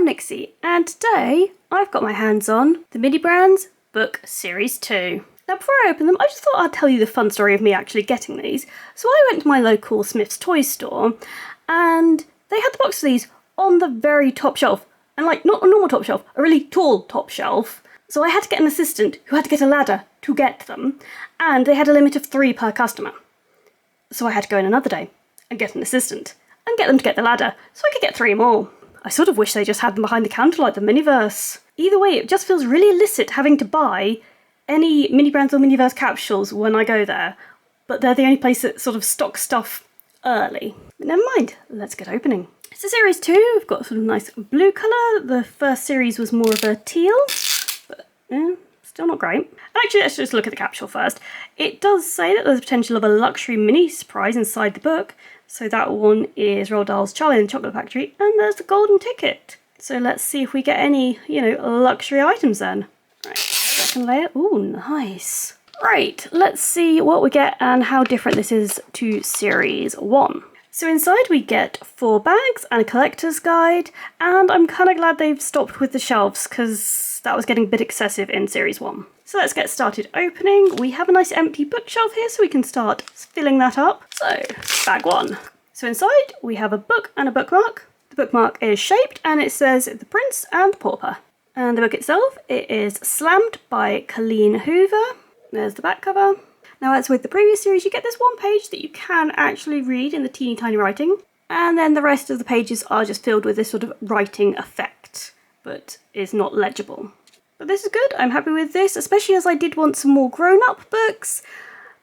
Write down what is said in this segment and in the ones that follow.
Nixie, and today I've got my hands on the Mini Brands Book Series 2. Now before I open them, I just thought I'd tell you the fun story of me actually getting these. So I went to my local Smith's toy store, and they had the box of these on the very top shelf. And like, not a normal top shelf, a really tall top shelf. So I had to get an assistant who had to get a ladder to get them, and they had a limit of 3 per customer. So I had to go in another day and get an assistant and get them to get the ladder so I could get 3 more. I sort of wish they just had them behind the counter like the Miniverse. Either way, it just feels really illicit having to buy any Mini Brands or Miniverse capsules when I go there, but they're the only place that sort of stocks stuff early. But never mind, let's get opening. It's a series 2, we've got sort of nice blue colour. The first series was more of a teal, but still not great. And actually, let's just look at the capsule first. It does say that there's potential of a luxury mini surprise inside the book. So that one is Roald Dahl's Charlie and the Chocolate Factory, and there's the golden ticket. So let's see if we get any, luxury items then. Right, second layer. Ooh, nice. Right, let's see what we get and how different this is to Series 1. So inside we get 4 bags and a collector's guide, and I'm kind of glad they've stopped with the shelves because that was getting a bit excessive in Series 1. So let's get started opening. We have a nice empty bookshelf here so we can start filling that up. So, bag 1. So inside we have a book and a bookmark. The bookmark is shaped and it says The Prince and the Pauper. And the book itself, it is Slammed by Colleen Hoover. There's the back cover. Now, as with the previous series, you get this one page that you can actually read in the teeny tiny writing. And then the rest of the pages are just filled with this sort of writing effect, but is not legible. But this is good, I'm happy with this, especially as I did want some more grown-up books,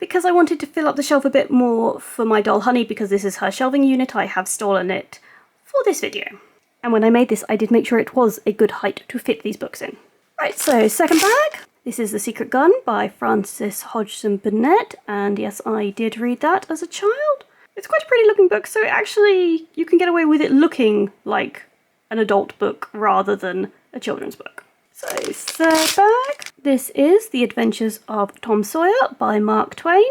because I wanted to fill up the shelf a bit more for my doll Honey, because this is her shelving unit. I have stolen it for this video. And when I made this, I did make sure it was a good height to fit these books in. Right, so second bag. This is The Secret Gun by Frances Hodgson Burnett, and yes, I did read that as a child. It's quite a pretty looking book, so actually you can get away with it looking like an adult book rather than a children's book. So third bag. This is The Adventures of Tom Sawyer by Mark Twain.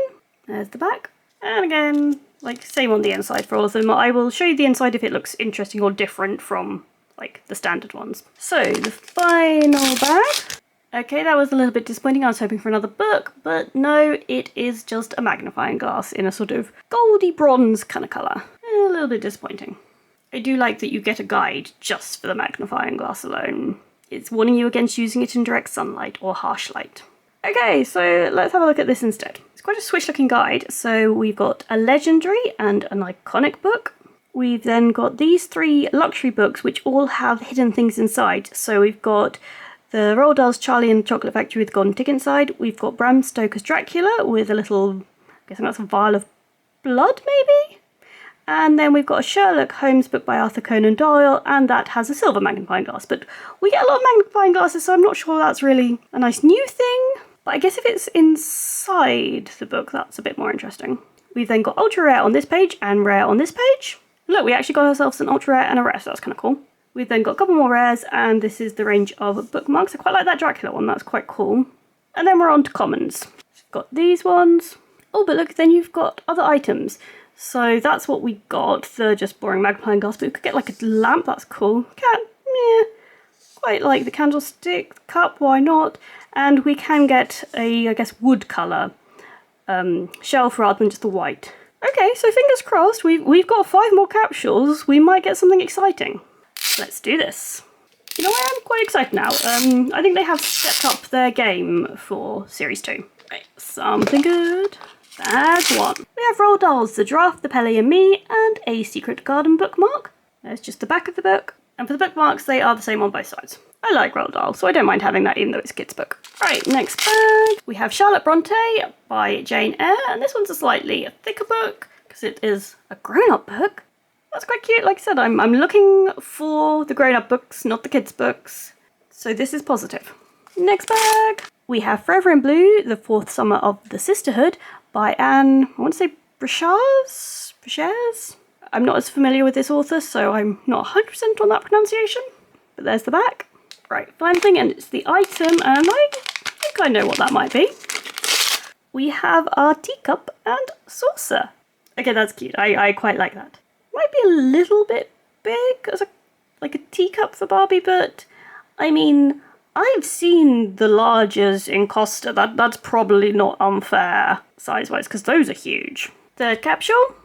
There's the back. And again, same on the inside for all of them. I will show you the inside if it looks interesting or different from the standard ones. So the final bag. Okay, that was a little bit disappointing. I was hoping for another book, but no, it is just a magnifying glass in a sort of goldy bronze kind of colour. A little bit disappointing. I do like that you get a guide just for the magnifying glass alone. It's warning you against using it in direct sunlight or harsh light. Okay, so let's have a look at this instead. It's quite a swish looking guide. So we've got a legendary and an iconic book. We've then got these 3 luxury books which all have hidden things inside. So we've got the Roald Dahl's Charlie and the Chocolate Factory with the golden ticket inside. We've got Bram Stoker's Dracula with a little, I'm guessing that's a vial of blood maybe? And then we've got a Sherlock Holmes book by Arthur Conan Doyle, and that has a silver magnifying glass. But we get a lot of magnifying glasses, so I'm not sure that's really a nice new thing. But I guess if it's inside the book, that's a bit more interesting. We've then got ultra rare on this page and rare on this page. Look, we actually got ourselves an ultra rare and a rare, so that's kind of cool. We've then got a couple more rares, and this is the range of bookmarks. I quite like that Dracula one, that's quite cool. And then we're on to commons. We've got these ones. Oh, but look, then you've got other items. So that's what we got, the just boring magnifying glass, but we could get a lamp, that's cool. Quite like the candlestick, the cup, why not? And we can get a, wood colour shelf rather than just the white. Okay, so fingers crossed, we've got 5 more capsules, we might get something exciting. Let's do this. You know, I am quite excited now. I think they have stepped up their game for Series 2. Right, something good. Bag 1. We have Roald Dahl's The Draft, The Pele and Me, and a Secret Garden bookmark. There's just the back of the book. And for the bookmarks, they are the same on both sides. I like Roald Dahl, so I don't mind having that even though it's a kid's book. Right, next bag. We have Charlotte Bronte by Jane Eyre, and this one's a slightly thicker book because it is a grown-up book. That's quite cute. Like I said, I'm looking for the grown-up books, not the kids' books. So this is positive. Next bag. We have Forever in Blue, The Fourth Summer of the Sisterhood by Anne, I want to say Brashares? I'm not as familiar with this author, so I'm not 100% on that pronunciation. But there's the back. Right, final thing, and it's the item, and I think I know what that might be. We have our teacup and saucer. Okay, that's cute. I quite like that. Might be a little bit big as like a teacup for Barbie, but I mean, I've seen the largest in Costa. That's probably not unfair size-wise, because those are huge. Third capsule.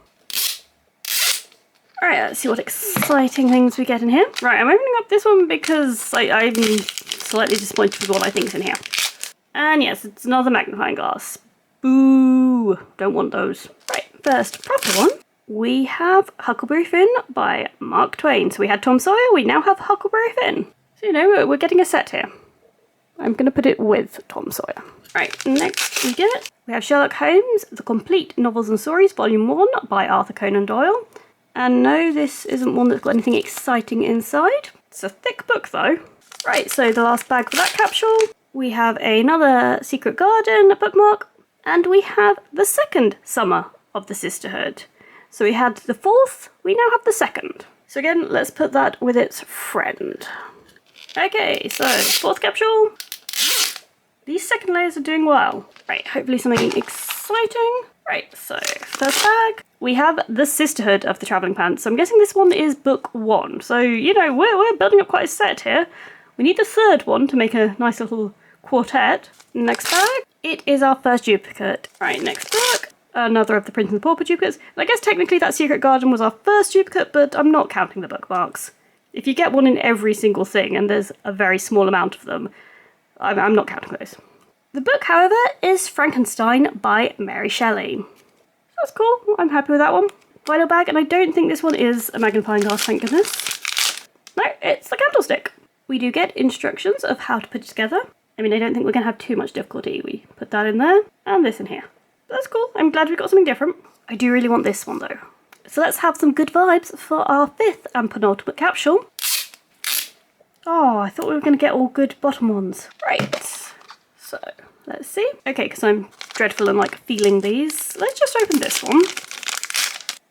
Alright, let's see what exciting things we get in here. Right, I'm opening up this one because I'm slightly disappointed with what I think's in here. And yes, it's another magnifying glass. Boo! Don't want those. Right, first proper one. We have Huckleberry Finn by Mark Twain. So we had Tom Sawyer, we now have Huckleberry Finn. So, you know, we're getting a set here. I'm going to put it with Tom Sawyer. Right, next we have Sherlock Holmes, The Complete Novels and Stories, Volume 1 by Arthur Conan Doyle. And no, this isn't one that's got anything exciting inside. It's a thick book though. Right, so the last bag for that capsule. We have another Secret Garden bookmark. And we have the second summer of the Sisterhood. So we had the fourth, we now have the second. So again, let's put that with its friend. Okay, so fourth capsule. These second layers are doing well. Right, hopefully something exciting. Right, so first bag. We have the Sisterhood of the Travelling Pants. So I'm guessing this one is book 1. So, you know, we're building up quite a set here. We need the third one to make a nice little quartet. Next bag. It is our first duplicate. Right, next book. Another of the Prince and the Pauper duplicates. And I guess technically that Secret Garden was our first duplicate, but I'm not counting the bookmarks. If you get one in every single thing, and there's a very small amount of them, I'm not counting those. The book, however, is Frankenstein by Mary Shelley. That's cool. I'm happy with that one. Final bag, and I don't think this one is a magnifying glass, thank goodness. No, it's the candlestick. We do get instructions of how to put it together. I mean, I don't think we're going to have too much difficulty. We put that in there, and this in here. That's cool. I'm glad we got something different. I do really want this one, though. So let's have some good vibes for our fifth and penultimate capsule. Oh, I thought we were going to get all good bottom ones. Right. So, let's see. Okay, because I'm dreadful and like feeling these. Let's just open this one.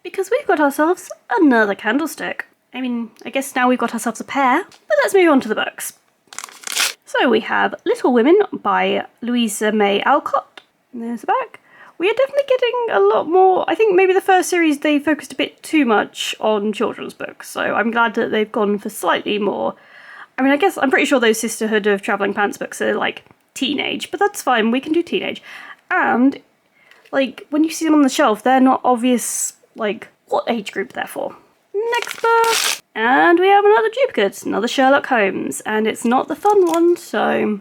Because we've got ourselves another candlestick. I mean, I guess now we've got ourselves a pair, but let's move on to the books. So we have Little Women by Louisa May Alcott. And there's the back. We are definitely getting a lot more. I think maybe the first series they focused a bit too much on children's books, so I'm glad that they've gone for slightly more. I mean, I guess I'm pretty sure those Sisterhood of Travelling Pants books are like teenage, but that's fine, we can do teenage. And like when you see them on the shelf, they're not obvious like what age group they're for. Next book, and we have another duplicate, another Sherlock Holmes, and it's not the fun one, so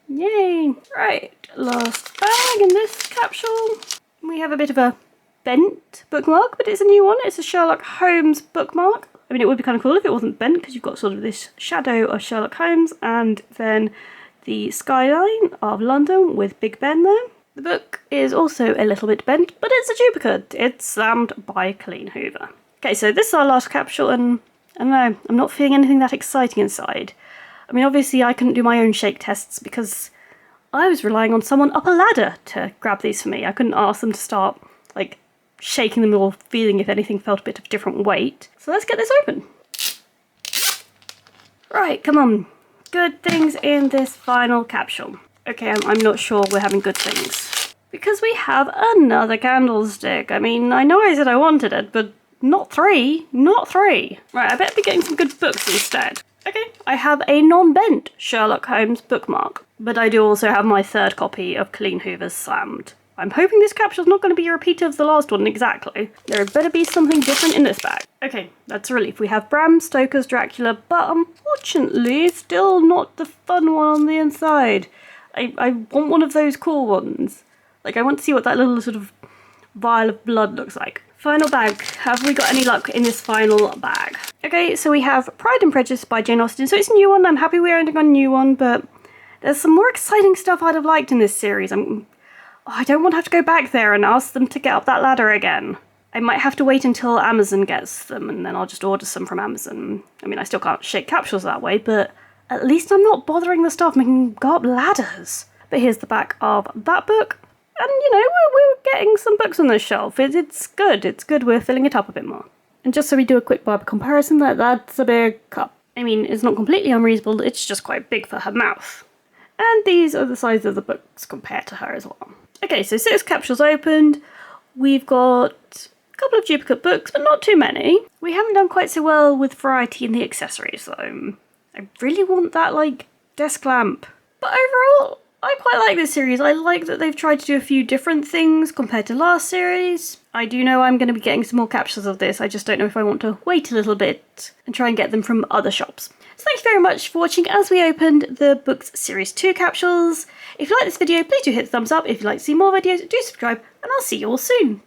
yay. Right, last bag in this capsule. We have a bit of a bent bookmark, but it's a new one. It's a Sherlock Holmes bookmark. I mean, it would be kind of cool if it wasn't bent, because you've got sort of this shadow of Sherlock Holmes and then the skyline of London with Big Ben there. The book is also a little bit bent, but it's a duplicate. It's slammed by Colleen Hoover. Okay, so this is our last capsule, and I don't know, I'm not feeling anything that exciting inside. I mean, obviously I couldn't do my own shake tests because I was relying on someone up a ladder to grab these for me. I couldn't ask them to start, like, shaking them or feeling if anything felt a bit of different weight. So let's get this open. Right, come on. Good things in this final capsule. Okay, I'm not sure we're having good things. Because we have another candlestick. I mean, I know I said I wanted it, but not three. Not three. Right, I better be getting some good books instead. Okay, I have a non-bent Sherlock Holmes bookmark. But I do also have my third copy of Colleen Hoover's Slammed. I'm hoping this capsule's not going to be a repeat of the last one exactly. There better be something different in this bag. Okay, that's a relief. We have Bram Stoker's Dracula, but unfortunately, still not the fun one on the inside. I want one of those cool ones. Like, I want to see what that little sort of vial of blood looks like. Final bag. Have we got any luck in this final bag? Okay, so we have Pride and Prejudice by Jane Austen. So it's a new one. I'm happy we're ending on a new one, but there's some more exciting stuff I'd have liked in this series. I don't want to have to go back there and ask them to get up that ladder again. I might have to wait until Amazon gets them, and then I'll just order some from Amazon. I mean, I still can't shake capsules that way, but at least I'm not bothering the staff making them go up ladders. But here's the back of that book. And, you know, we're getting some books on the shelf. It's good. It's good we're filling it up a bit more. And just so we do a quick Barbie comparison, that's a big cup. I mean, it's not completely unreasonable, it's just quite big for her mouth. And these are the size of the books compared to her as well. Okay, so 6 capsules opened. We've got A couple of duplicate books, but not too many. We haven't done quite so well with variety in the accessories though. I really want that, like, desk lamp. But overall, I quite like this series. I like that they've tried to do a few different things compared to last series. I do know I'm going to be getting some more capsules of this. I just don't know if I want to wait a little bit and try and get them from other shops. So thank you very much for watching as we opened the Books Series 2 capsules. If you like this video, please do hit the thumbs up. If you'd like to see more videos, do subscribe, and I'll see you all soon.